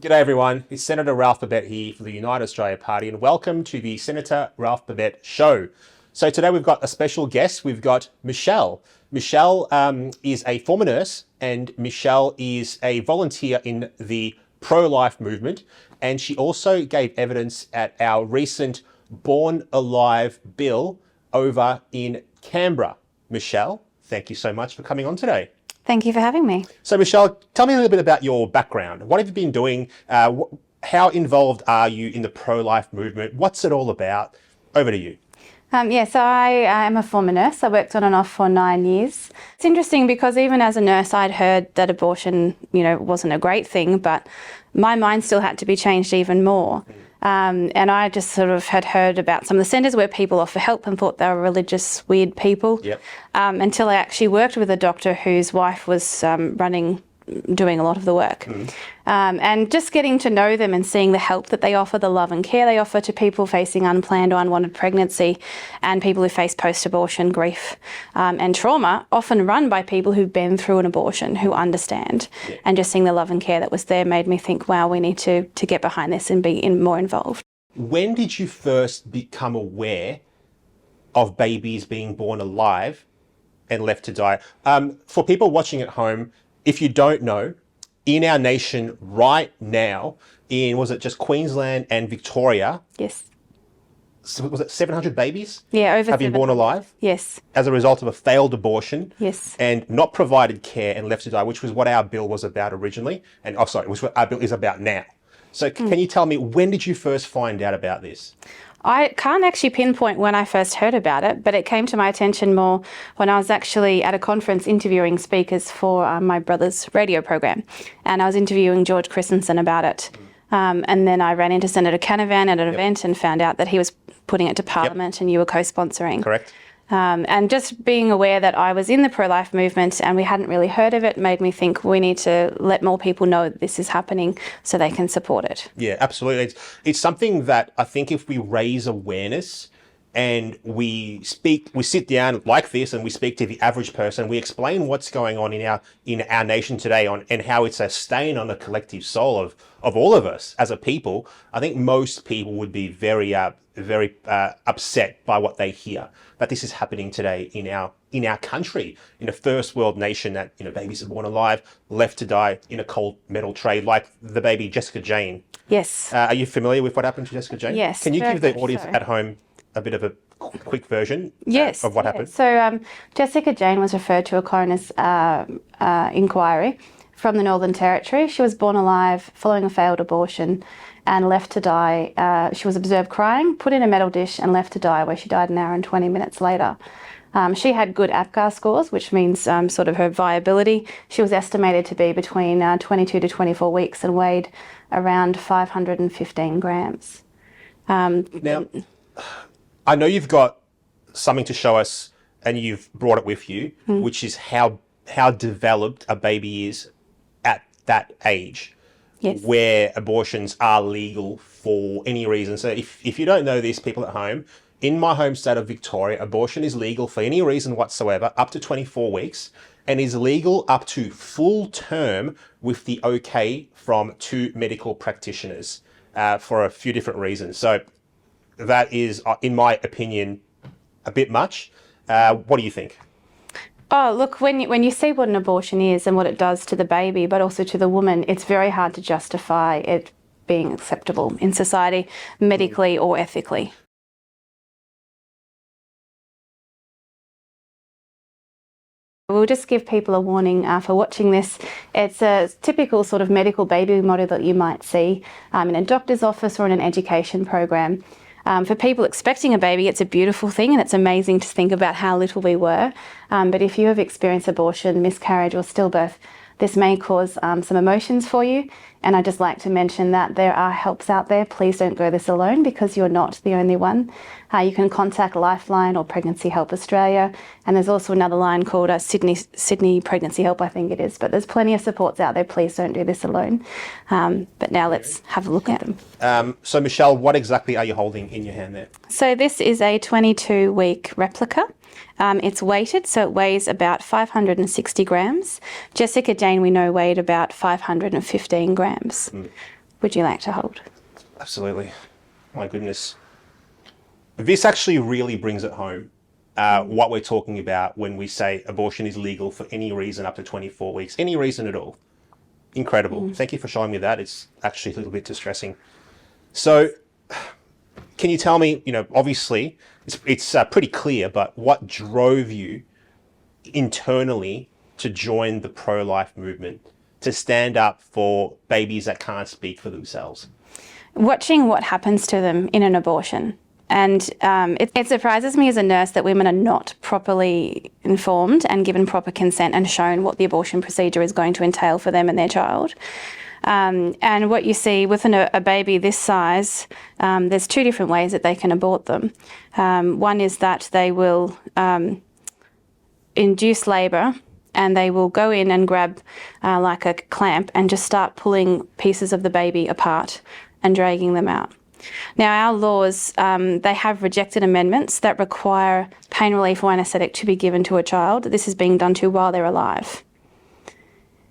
G'day everyone, it's Senator Ralph Babet here for the United Australia Party and welcome to the Senator Ralph Babet Show. So today we've got a special guest, we've got Michelle. Michelle is a former nurse and Michelle is a volunteer in the pro-life movement, and she also gave evidence at our recent Born Alive bill over in Canberra. Michelle, thank you so much for coming on today. Thank you for having me. So Michelle, tell me a little bit about your background. What have you been doing? How involved are you in the pro-life movement? What's it all about? Over to you. So I am a former nurse. I worked on and off for 9 years. It's interesting because even as a nurse, I'd heard that abortion, wasn't a great thing, but my mind still had to be changed even more. And I just sort of had heard about some of the centres where people offer help and thought they were religious, weird people. Yep. Until I actually worked with a doctor whose wife was doing a lot of the work. And just getting to know them and seeing the help that they offer, the love and care they offer to people facing unplanned or unwanted pregnancy and people who face post-abortion grief and trauma, often run by people who've been through an abortion, who understand. Yeah. And just seeing the love and care that was there made me think, wow, we need to get behind this and be more involved. When did you first become aware of babies being born alive and left to die? For people watching at home, if you don't know, in our nation right now, was it just Queensland and Victoria? Yes. So was it 700 babies? Yeah, over have been born alive? Yes. As a result of a failed abortion? Yes. And not provided care and left to die, which was what our bill was about originally. And which what our bill is about now. So can you tell me, when did you first find out about this? I can't actually pinpoint when I first heard about it, but it came to my attention more when I was actually at a conference interviewing speakers for my brother's radio program. And I was interviewing George Christensen about it. And then I ran into Senator Canavan at an event and found out that he was putting it to Parliament and you were co-sponsoring. Correct. And just being aware that I was in the pro-life movement and we hadn't really heard of it made me think we need to let more people know that this is happening so they can support it. Yeah, absolutely. It's something that I think if we raise awareness and we sit down like this and we speak to the average person, we explain what's going on in our nation today and how it's a stain on the collective soul of all of us as a people, I think most people would be very upset by what they hear, that this is happening today in our country, in a first world nation, that babies are born alive, left to die in a cold metal tray, like the baby Jessica Jane. Yes. Are you familiar with what happened to Jessica Jane? Yes. Can you give the audience at home a bit of a quick version of what happened? So Jessica Jane was referred to a coroner's inquiry from the Northern Territory. She was born alive following a failed abortion and left to die. She was observed crying, put in a metal dish and left to die, where she died an hour and 20 minutes later. She had good APGAR scores, which means sort of her viability. She was estimated to be between 22 to 24 weeks and weighed around 515 grams. Now, I know you've got something to show us and you've brought it with you, which is how developed a baby is at that age. Yes. Where abortions are legal for any reason. So if you don't know this, people at home, in my home state of Victoria, abortion is legal for any reason whatsoever, up to 24 weeks, and is legal up to full term with the okay from 2 medical practitioners for a few different reasons. So that is, in my opinion, a bit much. What do you think? Oh, look, when you see what an abortion is and what it does to the baby, but also to the woman, it's very hard to justify it being acceptable in society, medically or ethically. We'll just give people a warning for watching this. It's a typical sort of medical baby model that you might see in a doctor's office or in an education program. For people expecting a baby, it's a beautiful thing and it's amazing to think about how little we were. But if you have experienced abortion, miscarriage or stillbirth, this may cause some emotions for you. And I'd just like to mention that there are helps out there. Please don't go this alone because you're not the only one. You can contact Lifeline or Pregnancy Help Australia. And there's also another line called Sydney Pregnancy Help, I think it is. But there's plenty of supports out there. Please don't do this alone. But now let's have a look at them. So Michelle, what exactly are you holding in your hand there? So this is a 22-week replica. It's weighted, so it weighs about 560 grams. Jessica Jane, we know, weighed about 515 grams. would you like to hold? Absolutely. My goodness. This actually really brings it home what we're talking about when we say abortion is legal for any reason up to 24 weeks, any reason at all. Incredible. Thank you for showing me that. It's actually a little bit distressing. So, can you tell me, obviously it's pretty clear, but what drove you internally to join the pro-life movement, to stand up for babies that can't speak for themselves? Watching what happens to them in an abortion. And it surprises me as a nurse that women are not properly informed and given proper consent and shown what the abortion procedure is going to entail for them and their child. And what you see with a baby this size, there's two different ways that they can abort them. One is that they will induce labour, and they will go in and grab like a clamp and just start pulling pieces of the baby apart and dragging them out. Now, our laws, they have rejected amendments that require pain relief or anaesthetic to be given to a child. This is being done to while they're alive.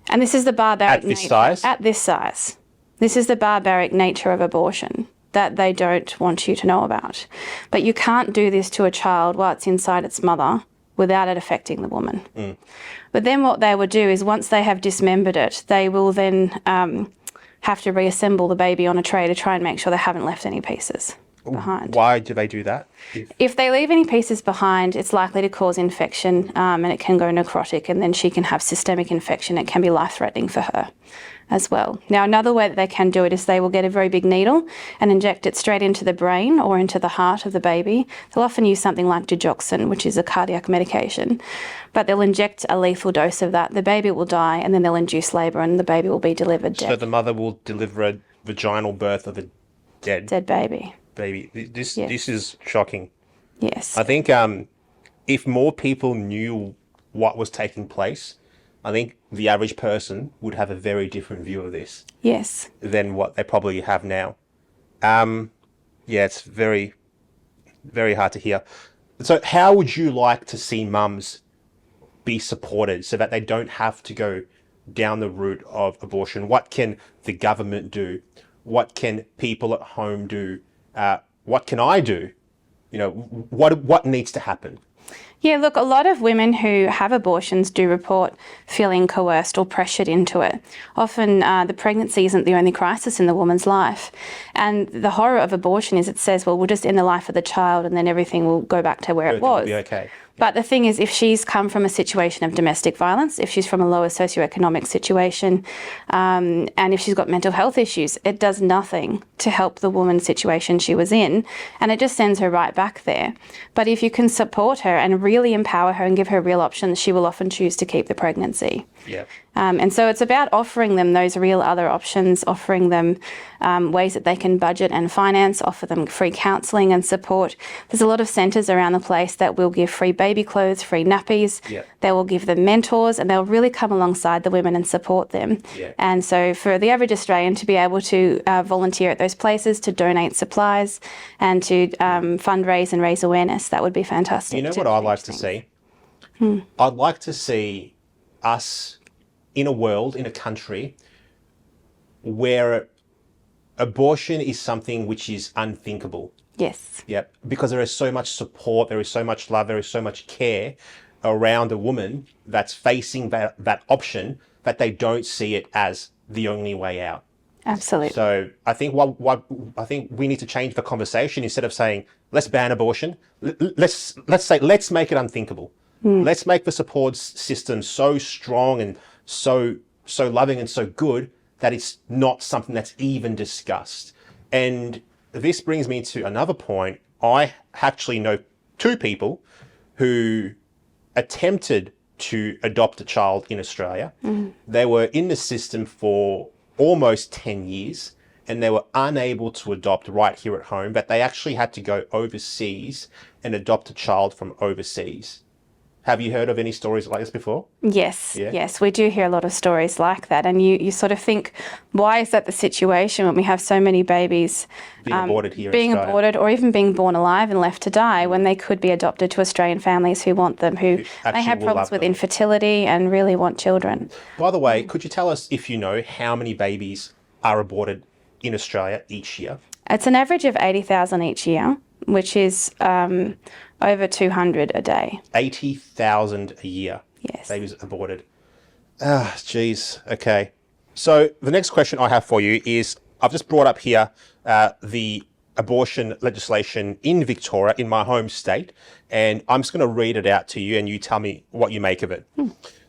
And this is the barbaric nature. At this size? At this size. This is the barbaric nature of abortion that they don't want you to know about. But you can't do this to a child while it's inside its mother without it affecting the woman. But then what they would do is once they have dismembered it, they will then have to reassemble the baby on a tray to try and make sure they haven't left any pieces behind. Why do they do that? If they leave any pieces behind, it's likely to cause infection and it can go necrotic, and then she can have systemic infection. It can be life-threatening for her as well. Now, another way that they can do it is they will get a very big needle and inject it straight into the brain or into the heart of the baby. They'll often use something like digoxin, which is a cardiac medication, but they'll inject a lethal dose of that. The baby will die, and then they'll induce labour and the baby will be delivered dead. So the mother will deliver a vaginal birth of a dead baby. This is shocking. Yes. I think if more people knew what was taking place, I think the average person would have a very different view of this. Yes. Than what they probably have now. Yeah, it's very, very hard to hear. So how would you like to see mums be supported so that they don't have to go down the route of abortion? What can the government do? What can people at home do? What can I do? What needs to happen? Yeah, look, a lot of women who have abortions do report feeling coerced or pressured into it. Often the pregnancy isn't the only crisis in the woman's life. And the horror of abortion is it says, well, we'll just end the life of the child and then everything will go back to where it was. Will be okay. But the thing is, if she's come from a situation of domestic violence, if she's from a lower socioeconomic situation, and if she's got mental health issues, it does nothing to help the woman's situation she was in, and it just sends her right back there. But if you can support her and really empower her and give her real options, she will often choose to keep the pregnancy. Yeah. And so it's about offering them those real other options, offering them ways that they can budget and finance, offer them free counselling and support. There's a lot of centres around the place that will give free baby clothes, free nappies. Yeah. They will give them mentors, and they'll really come alongside the women and support them. Yeah. And so for the average Australian to be able to volunteer at those places, to donate supplies and to fundraise and raise awareness, that would be fantastic. You know what I'd like to see? I'd like to see us in a world, in a country, where abortion is something which is unthinkable. Yes. Yep. Because there is so much support, there is so much love, there is so much care around a woman that's facing that option, that they don't see it as the only way out. Absolutely. So I think I think we need to change the conversation. Instead of saying let's ban abortion, let's say let's make it unthinkable. Let's make the support system so strong and so loving and so good that it's not something that's even discussed. And this brings me to another point. I actually know two people who attempted to adopt a child in Australia. They were in the system for almost 10 years and they were unable to adopt right here at home, but they actually had to go overseas and adopt a child from overseas. Have you heard of any stories like this before? Yes, Yeah? yes, we do hear a lot of stories like that. And you sort of think, why is that the situation when we have so many babies Being aborted here in being Australia. aborted or even being born alive and left to die when they could be adopted to Australian families who want them, who actually may have will problems love with them. infertility and really want children. By the way, could you tell us, if you know, how many babies are aborted in Australia each year? It's an average of 80,000 each year, which is over 200 a day. 80,000 a year. Yes. Babies aborted. Ah, geez. Okay. So the next question I have for you is, I've just brought up here the abortion legislation in Victoria, in my home state, and I'm just going to read it out to you and you tell me what you make of it.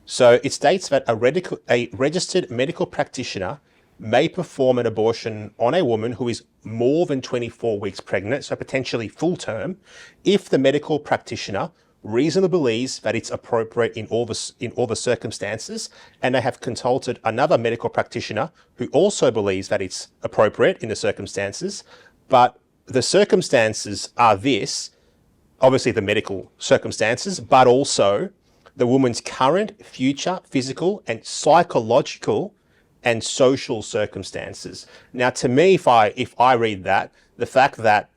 So it states that a registered medical practitioner may perform an abortion on a woman who is more than 24 weeks pregnant, so potentially full term, if the medical practitioner reasonably believes that it's appropriate in all the circumstances, and they have consulted another medical practitioner who also believes that it's appropriate in the circumstances. But the circumstances are this, obviously the medical circumstances, but also the woman's current, future, physical and psychological and social circumstances. Now, to me, if I read that, the fact that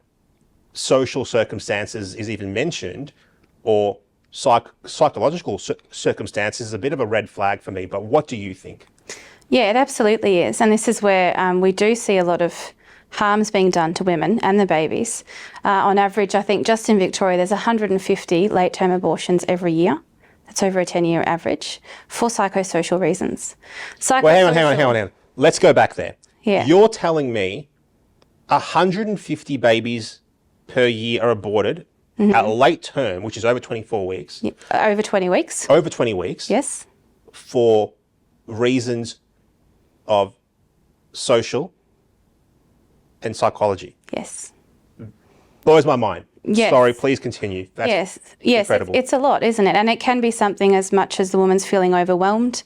social circumstances is even mentioned, or psychological circumstances, is a bit of a red flag for me. But what do you think? Yeah, it absolutely is. And this is where we do see a lot of harms being done to women and the babies. On average, I think just in Victoria, there's 150 late-term abortions every year. That's over a 10-year average for psychosocial reasons. Well, hang on. Let's go back there. Yeah. You're telling me 150 babies per year are aborted at late term, which is over 24 weeks. Yep. Over 20 weeks. Over 20 weeks. Yes. For reasons of social and psychology. Yes. Blows my mind. Yes. Sorry, please continue. That's incredible. It's a lot, isn't it? And it can be something as much as the woman's feeling overwhelmed.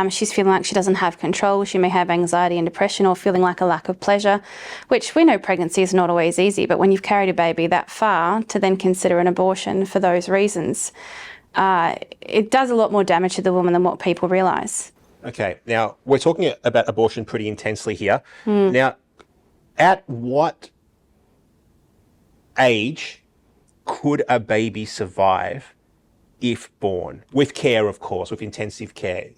She's feeling like she doesn't have control. She may have anxiety and depression, or feeling like a lack of pleasure, which we know pregnancy is not always easy. But when you've carried a baby that far, to then consider an abortion for those reasons, it does a lot more damage to the woman than what people realise. Okay, now we're talking about abortion pretty intensely here. Now, at what age could a baby survive if born? With care, of course, with intensive care.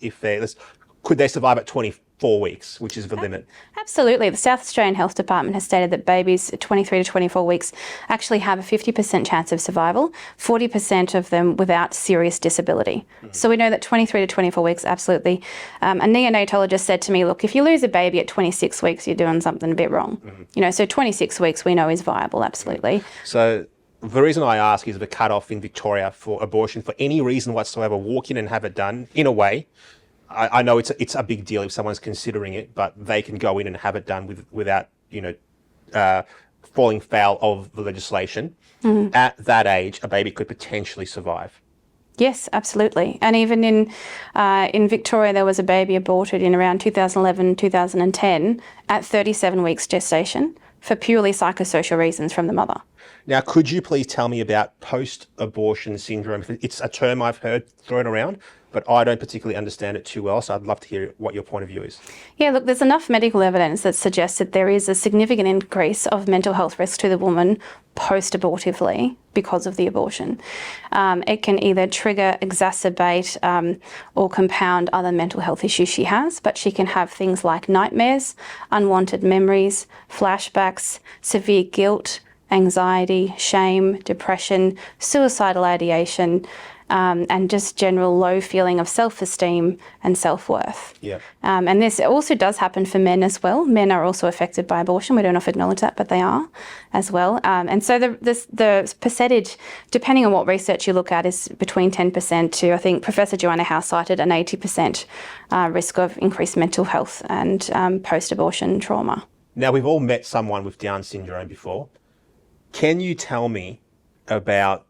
Could they survive at 24 weeks, which is the limit? Absolutely. The South Australian Health Department has stated that babies 23 to 24 weeks actually have a 50% chance of survival, 40% of them without serious disability. So we know that 23 to 24 weeks, absolutely. A neonatologist said to me, look, if you lose a baby at 26 weeks, you're doing something a bit wrong. So 26 weeks we know is viable, absolutely. So the reason I ask is the cutoff in Victoria for abortion, for any reason whatsoever, walk in and have it done, in a way. I know it's a big deal if someone's considering it, but they can go in and have it done without falling foul of the legislation. At that age, a baby could potentially survive. Yes, absolutely. And even in Victoria, there was a baby aborted in around 2011, 2010 at 37 weeks gestation for purely psychosocial reasons from the mother. Now, could you please tell me about post-abortion syndrome? It's a term I've heard thrown around, but I don't particularly understand it too well, so I'd love to hear what your point of view is. Yeah, look, there's enough medical evidence that suggests that there is a significant increase of mental health risk to the woman post-abortively because of the abortion. It can either trigger, exacerbate, or compound other mental health issues she has, but she can have things like nightmares, unwanted memories, flashbacks, severe guilt, anxiety, shame, depression, suicidal ideation, and just general low feeling of self-esteem and self-worth. Yeah. And this also does happen for men as well. Men are also affected by abortion. We don't often acknowledge that, but they are as well. And so the percentage, depending on what research you look at, is between 10% to, I think Professor Joanna House cited an 80% risk of increased mental health and post-abortion trauma. Now, we've all met someone with Down syndrome before. Can you tell me about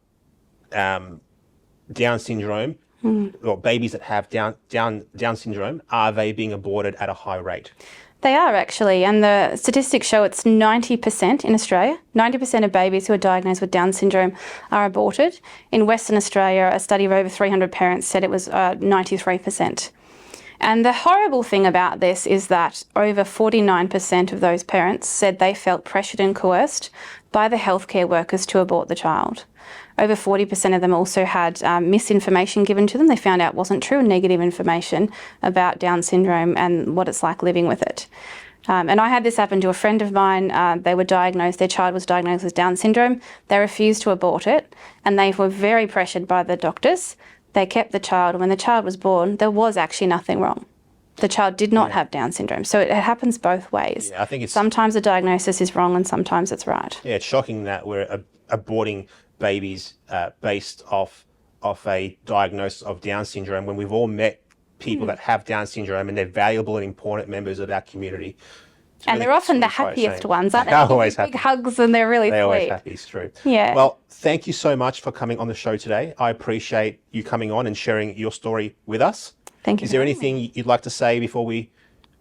Down syndrome, or babies that have Down syndrome? Are they being aborted at a high rate? They are actually, and the statistics show it's 90% in Australia. 90% of babies who are diagnosed with Down syndrome are aborted. In Western Australia, a study of over 300 parents said it was 93%. And the horrible thing about this is that over 49% of those parents said they felt pressured and coerced by the healthcare workers to abort the child. Over 40% of them also had misinformation given to them. They found out wasn't true, negative information about Down syndrome and what it's like living with it. And I had this happen to a friend of mine. Their child was diagnosed with Down syndrome. They refused to abort it, and they were very pressured by the doctors. They kept the child, and when the child was born, there was actually nothing wrong. The child did not have Down syndrome. So it happens both ways. Yeah, I think it's sometimes the diagnosis is wrong and sometimes it's right. Yeah, it's shocking that we're aborting babies based off a diagnosis of Down syndrome when we've all met people that have Down syndrome and they're valuable and important members of our community. And they're often the happiest ones, aren't they? They're always big happy. hugs and they're really They're sweet. always happy, it's true. Yeah. Well, thank you so much for coming on the show today. I appreciate you coming on and sharing your story with us. Thank you. Is there anything you'd like to say before we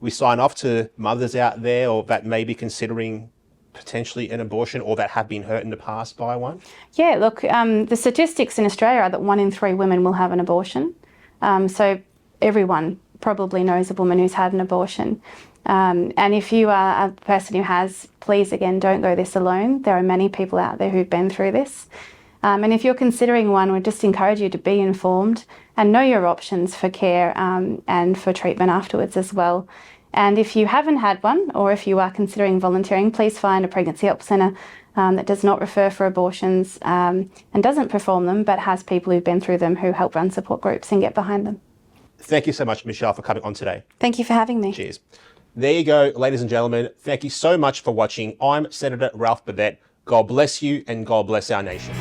sign off to mothers out there or that may be considering potentially an abortion or that have been hurt in the past by one? Yeah, look, the statistics in Australia are that 1 in 3 women will have an abortion. So everyone probably knows a woman who's had an abortion. And if you are a person who has, please, again, don't go this alone. There are many people out there who've been through this. And if you're considering one, we just encourage you to be informed and know your options for care and for treatment afterwards as well. And if you haven't had one, or if you are considering volunteering, please find a pregnancy help centre that does not refer for abortions and doesn't perform them, but has people who've been through them who help run support groups and get behind them. Thank you so much, Michelle, for coming on today. Thank you for having me. Cheers. There you go, ladies and gentlemen. Thank you so much for watching. I'm Senator Ralph Burdett. God bless you and God bless our nation.